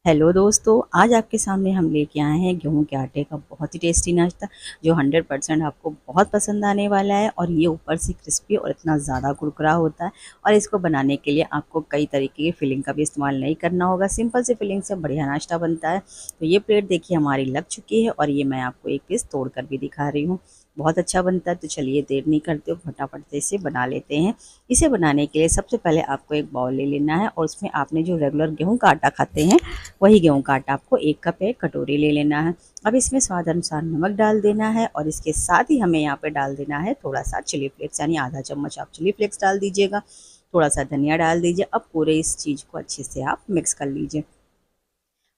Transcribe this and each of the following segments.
Hello दोस्तों, आज आपके सामने हम लेके आए हैं गेहूं के आटे का बहुत ही टेस्टी नाश्ता जो 100% आपको बहुत पसंद आने वाला है। और ये ऊपर से क्रिस्पी और इतना ज़्यादा कुरकुरा होता है। और इसको बनाने के लिए आपको कई तरीके की फिलिंग का भी इस्तेमाल नहीं करना होगा, सिंपल से फिलिंग से बढ़िया नाश्ता बनता है। तो ये प्लेट देखिए हमारी लग चुकी है और ये मैं आपको एक पीस तोड़ कर भी दिखा रही हूँ। बहुत अच्छा बनता है। तो चलिए देर नहीं करते हो, फटाफट से इसे बना लेते हैं। इसे बनाने के लिए सबसे पहले आपको एक बाउल ले लेना है और उसमें आपने जो रेगुलर गेहूं का आटा खाते हैं वही गेहूं का आटा आपको 1 कप एक कटोरी ले लेना है। अब इसमें स्वाद अनुसार नमक डाल देना है और इसके साथ ही हमें यहाँ पे डाल देना है थोड़ा सा चिली फ्लेक्स, यानी आधा चम्मच आप चिली फ्लेक्स डाल दीजिएगा। थोड़ा सा धनिया डाल दीजिए। अब पूरे इस चीज़ को अच्छे से आप मिक्स कर लीजिए।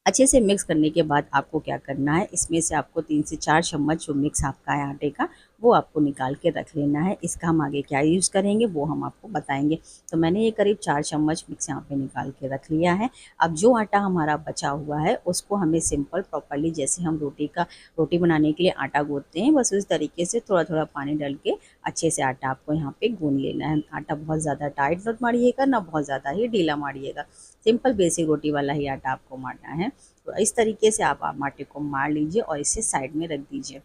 अच्छे से मिक्स करने के बाद आपको क्या करना है, इसमें से आपको 3 से 4 चम्मच जो मिक्स आपका है आटे का वो आपको निकाल के रख लेना है। इसका हम आगे क्या यूज़ करेंगे वो हम आपको बताएंगे। तो मैंने ये करीब 4 चम्मच मिक्स यहाँ पे निकाल के रख लिया है। अब जो आटा हमारा बचा हुआ है उसको हमें सिंपल प्रॉपरली, जैसे हम रोटी बनाने के लिए आटा गूंथते हैं, बस उस तरीके से थोड़ा थोड़ा पानी डाल के अच्छे से आटा आपको यहाँ पे गूंथ लेना है। आटा बहुत ज़्यादा टाइट मत मारिएगा, ना बहुत ज़्यादा ही ढीला मारिएगा। सिंपल बेसिक रोटी वाला ही आटा आपको मारना है। तो इस तरीके से आप आटे को मार लीजिए और इसे साइड में रख दीजिए।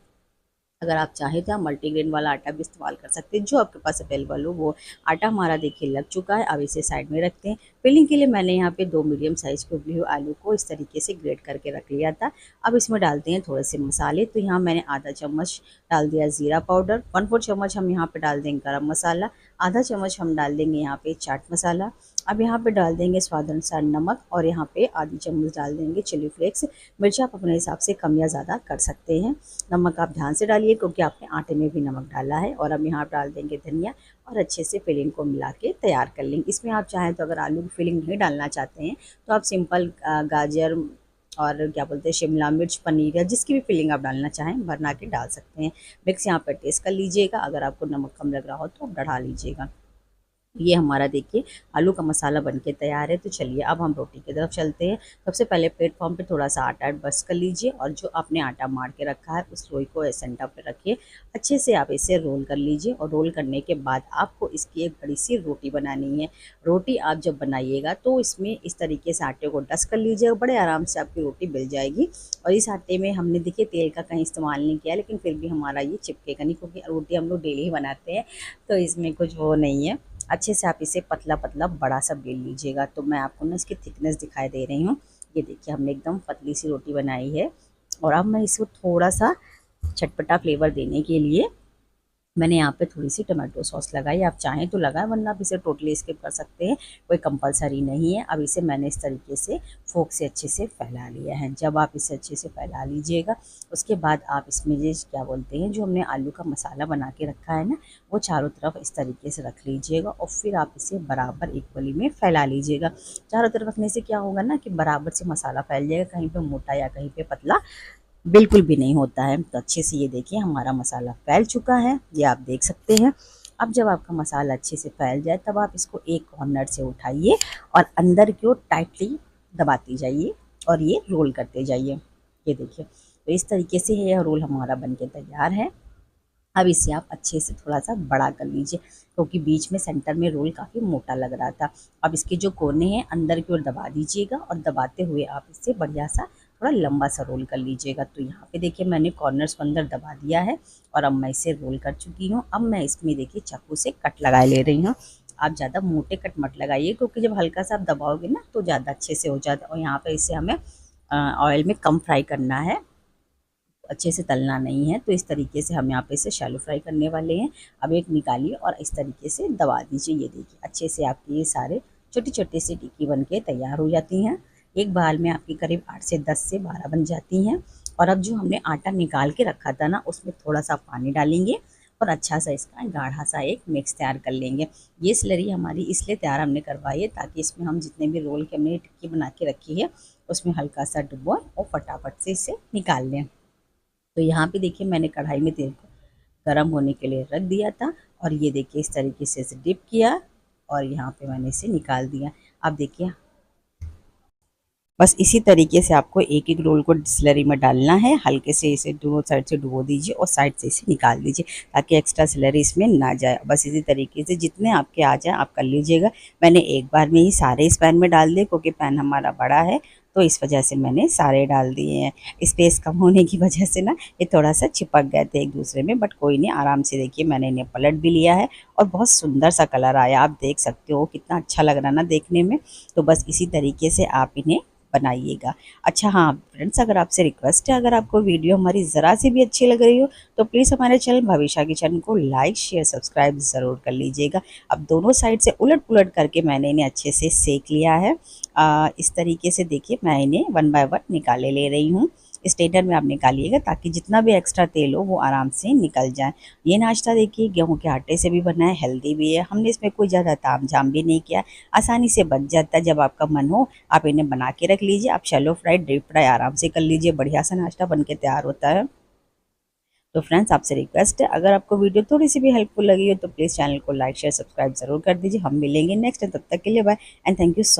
अगर आप चाहें तो आप मल्टीग्रेन वाला आटा भी इस्तेमाल कर सकते हैं, जो आपके पास अवेलेबल हो वो। आटा हमारा देखिए लग चुका है। अब इसे साइड में रखते हैं। फिलिंग के लिए मैंने यहाँ पे 2 मीडियम साइज़ के उबले हुए आलू को इस तरीके से ग्रेट करके रख लिया था। अब इसमें डालते हैं थोड़े से मसाले। तो यहाँ मैंने आधा चम्मच डाल दिया ज़ीरा पाउडर, 1/4 चम्मच हम यहाँ पे डाल देंगे गरम मसाला, आधा चम्मच हम डाल देंगे यहाँ पे चाट मसाला। अब यहाँ पे डाल देंगे स्वाद अनुसार नमक और यहाँ पे आधी चम्मच डाल देंगे चिली फ्लेक्स। मिर्च आप अपने हिसाब से कम या ज़्यादा कर सकते हैं। नमक आप ध्यान से डालिए क्योंकि आपने आटे में भी नमक डाला है। और अब यहाँ आप डाल देंगे धनिया और अच्छे से फिलिंग को मिला के तैयार कर लेंगे। इसमें आप चाहें तो अगर आलू की फिलिंग नहीं डालना चाहते हैं तो आप सिंपल गाजर और क्या बोलते हैं शिमला मिर्च, पनीर या जिसकी भी फिलिंग आप डालना चाहें बना के डाल सकते हैं। मिक्स यहाँ पर टेस्ट कर लीजिएगा, अगर आपको नमक कम लग रहा हो तो आप बढ़ा लीजिएगा। ये हमारा देखिए आलू का मसाला बनके तैयार है। तो चलिए अब हम रोटी की तरफ चलते हैं। सबसे पहले प्लेटफॉर्म पे थोड़ा सा आटा बस कर लीजिए और जो आपने आटा मार के रखा है उस लोई को सेंटर पे रखिए। अच्छे से आप इसे रोल कर लीजिए और रोल करने के बाद आपको इसकी एक बड़ी सी रोटी बनानी है। रोटी आप जब बनाइएगा तो इसमें इस तरीके से आटे को डस्ट कर लीजिएगा, बड़े आराम से आपकी रोटी मिल जाएगी। और इस आटे में हमने देखिए तेल का कहीं इस्तेमाल नहीं किया, लेकिन फिर भी हमारा ये चिपकेगा नहीं क्योंकि रोटी हम लोग डेली ही बनाते हैं, तो इसमें कुछ वो नहीं है। अच्छे से आप इसे पतला पतला बड़ा सा बेल लीजिएगा। तो मैं आपको ना इसकी थिकनेस दिखाई दे रही हूँ। ये देखिए हमने एकदम पतली सी रोटी बनाई है। और अब मैं इसको थोड़ा सा चटपटा फ्लेवर देने के लिए मैंने यहाँ पे थोड़ी सी टमाटो सॉस लगाई। आप चाहें तो लगाएं वरना आप इसे टोटली स्किप कर सकते हैं, कोई कंपलसरी नहीं है। अब इसे मैंने इस तरीके से फोक से अच्छे से फैला लिया है। जब आप इसे अच्छे से फैला लीजिएगा उसके बाद आप इसमें ये क्या बोलते हैं जो हमने आलू का मसाला बना के रखा है ना, वो चारों तरफ इस तरीके से रख लीजिएगा और फिर आप इसे बराबर इक्वली में फैला लीजिएगा। चारों तरफ रखने से क्या होगा ना कि बराबर से मसाला फैल जाएगा, कहीं पे मोटा या कहीं पे पतला बिल्कुल भी नहीं होता है। तो अच्छे से ये देखिए हमारा मसाला फैल चुका है, ये आप देख सकते हैं। अब जब आपका मसाला अच्छे से फैल जाए तब आप इसको एक कॉर्नर से उठाइए और अंदर की ओर टाइटली दबाती जाइए और ये रोल करते जाइए। ये देखिए तो इस तरीके से ये रोल हमारा बनके तैयार है। अब इसे आप अच्छे से थोड़ा सा बड़ा कर लीजिए क्योंकि बीच में सेंटर में रोल काफ़ी मोटा लग रहा था। अब इसके जो कोने हैं अंदर की ओर दबा दीजिएगा और दबाते हुए आप इससे बढ़िया सा थोड़ा लंबा सा रोल कर लीजिएगा। तो यहाँ पे देखिए मैंने कॉर्नर्स को अंदर दबा दिया है और अब मैं इसे रोल कर चुकी हूँ। अब मैं इसमें देखिए चाकू से कट लगा ले रही हूँ। आप ज़्यादा मोटे कट मत लगाइए क्योंकि जब हल्का सा आप दबाओगे ना तो ज़्यादा अच्छे से हो जाता है। और यहाँ पर इसे हमें ऑयल में कम फ्राई करना है, अच्छे से तलना नहीं है। तो इस तरीके से हम यहाँ पे इसे शैलो फ्राई करने वाले हैं। अब एक निकालिए और इस तरीके से दबा दीजिए। ये देखिए अच्छे से आपके ये सारे छोटी छोटी सी टिक्की बन के तैयार हो जाती हैं। एक बाल में आपकी करीब 8 से 10 से 12 बन जाती हैं। और अब जो हमने आटा निकाल के रखा था ना उसमें थोड़ा सा पानी डालेंगे और अच्छा सा इसका गाढ़ा सा एक मिक्स तैयार कर लेंगे। ये स्लरी हमारी इसलिए तैयार हमने करवाई है ताकि इसमें हम जितने भी रोल के हमने टिक्की बना के रखी है उसमें हल्का सा डुबो और फटाफट से इसे निकाल लें। तो यहाँ पे देखिए मैंने कढ़ाई में तेल को गर्म होने के लिए रख दिया था और ये देखिए इस तरीके से इसे डिप किया और यहाँ पे मैंने इसे निकाल दिया। अब देखिए बस इसी तरीके से आपको एक एक रोल को स्लरी में डालना है। हल्के से इसे दोनों साइड से डुबो दीजिए और साइड से इसे निकाल दीजिए ताकि एक्स्ट्रा स्लरी इसमें ना जाए। बस इसी तरीके से जितने आपके आ जाए आप कर लीजिएगा। मैंने एक बार में ही सारे इस पैन में डाल दिए क्योंकि पैन हमारा बड़ा है तो इस वजह से मैंने सारे डाल दिए हैं। स्पेस कम होने की वजह से ना ये थोड़ा सा चिपक गए थे एक दूसरे में, बट कोई नहीं, आराम से देखिए मैंने इन्हें पलट भी लिया है और बहुत सुंदर सा कलर आया। आप देख सकते हो कितना अच्छा लग रहा है ना देखने में। तो बस इसी तरीके से आप इन्हें बनाइएगा। अच्छा हाँ फ्रेंड्स, अगर आपसे रिक्वेस्ट है, अगर आपको वीडियो हमारी ज़रा सी भी अच्छी लग रही हो तो प्लीज़ हमारे चैनल भविष्य किचन को लाइक शेयर सब्सक्राइब ज़रूर कर लीजिएगा। अब दोनों साइड से उलट पुलट करके मैंने इन्हें अच्छे से सेक लिया है। इस तरीके से देखिए मैं इन्हें वन बाय वन निकाले ले रही हूँ। स्ट्रेनर में आप निकालिएगा ताकि जितना भी एक्स्ट्रा तेल हो वो आराम से निकल जाए। ये नाश्ता देखिए गेहूं के आटे से भी बना है, हेल्दी भी है। हमने इसमें कोई ज़्यादा ताम झाम भी नहीं किया, आसानी से बच जाता है। जब आपका मन हो आप इन्हें बना के रख लीजिए। आप शैलो फ्राई डीप फ्राई आराम से कर लीजिए, बढ़िया सा नाश्ता बन के तैयार होता है। तो फ्रेंड्स आपसे रिक्वेस्ट है, अगर आपको वीडियो थोड़ी सी भी हेल्पफुल लगी हो तो प्लीज़ चैनल को लाइक शेयर सब्सक्राइब जरूर कर दीजिए। हम मिलेंगे नेक्स्ट, तब तक के लिए bye and thank you so